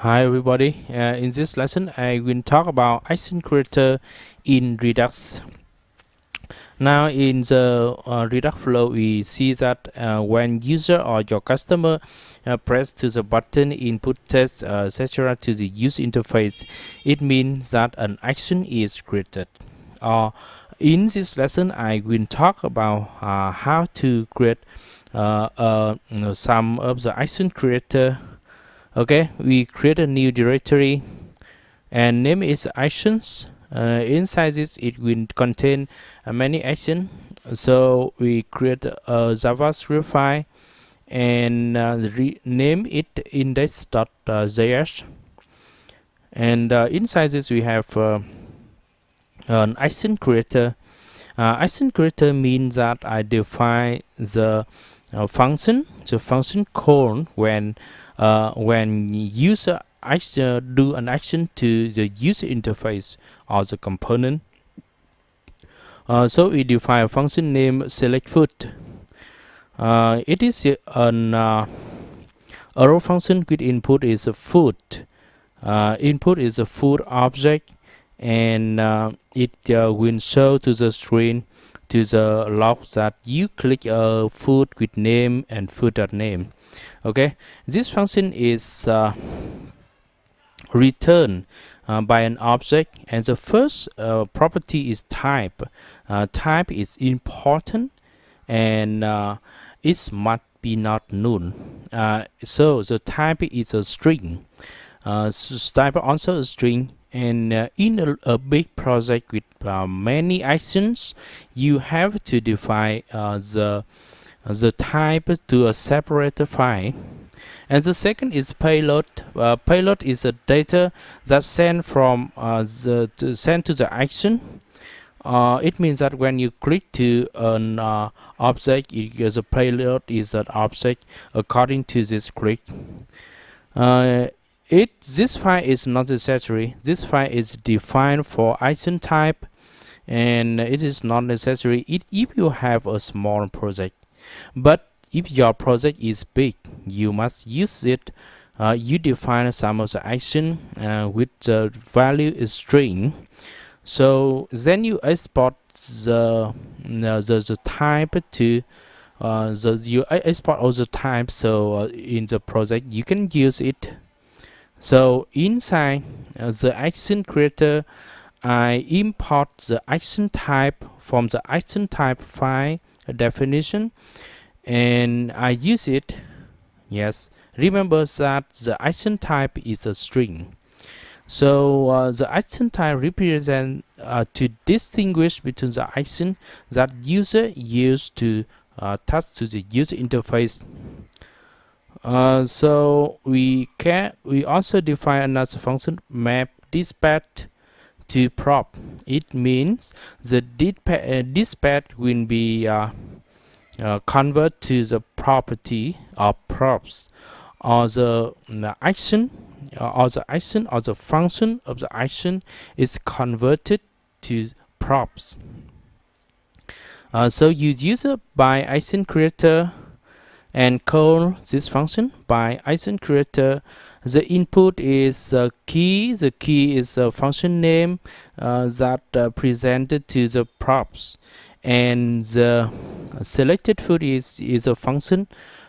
Hi everybody, in this lesson I will talk about action creator in Redux. Now in the Redux flow we see that when user or your customer press to the button input text etc. to the user interface, it means that an action is created. In this lesson I will talk about how to create some of the action creator. Okay, we create a new directory and name it actions. Inside this it will contain many actions, so we create a JavaScript file and name it index.js, and inside this we have an action creator. Action creator means that I define the function call when user do an action to the user interface or the component. So we define a function named select food. It is an arrow function with input is a food. Input is a food object, and it will show to the screen to the log that you click food with name and food.name. Okay, this function is returned by an object, and the first property is type. Type is important, and it must be not null. So the type is a string. Type also a string, and in a big project with many actions, you have to define the type to a separate file. And the second is payload. Payload is a data that sent from sent to the action. It means that when you click to an object, the payload is that object according to this click. This file is not necessary. This file is defined for action type, and it is not necessary if you have a small project. But if your project is big, you must use it. You define some of the action with the value is string. So then you export the type to you export all the type. So in the project you can use it. So inside the action creator, I import the action type from the action type file definition, and I use it. Yes, remember that the action type is a string. So the action type represents to distinguish between the action that user used to touch to the user interface. So we also define another function, map dispatch to prop. It means the dispatch will be convert to the property or props, or the action or the function of the action is converted to props. So you use it by action creator and call this function by action creator. The input is a key. The key is a function name that presented to the props, and the selected food is a function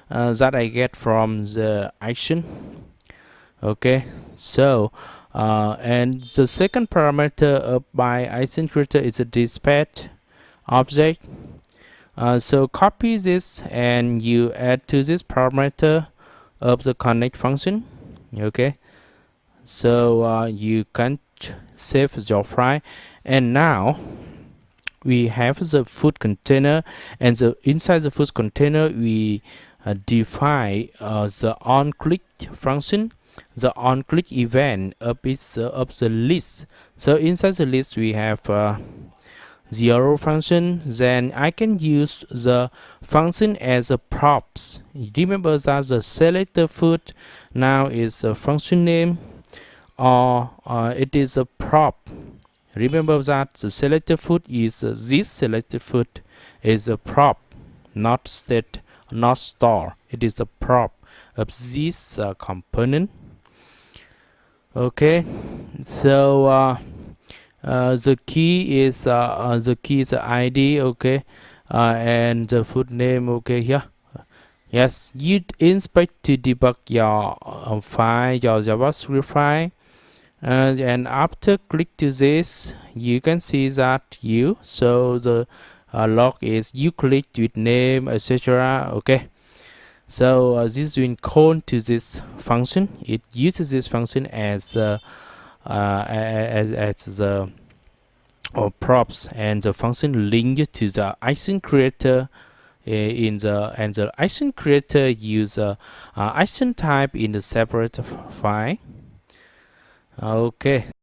that I get from the action. Okay, so and the second parameter by action creator is a dispatch object. So copy this and you add to this parameter of the connect function. Okay, so you can save your file, and now we have the food container, and inside the food container we define the on-click function, the on-click event of the list. So inside the list we have the arrow function. Then I can use the function as a props. Remember that the selected food now is a function name, or it is a prop. Remember that the selected food is this selected food is a prop, not state, not store. It is a prop of this component. Okay, so the key is the ID. Okay, and the food name. Okay, here. Yes, you inspect to debug your file, your JavaScript file, and after click to this, you can see that you so the log is you click with name, etc. Okay, so this will call to this function. It uses this function as the props, and the function linked to the icon creator in the and the icon creator use icon type in the separate file. Okay.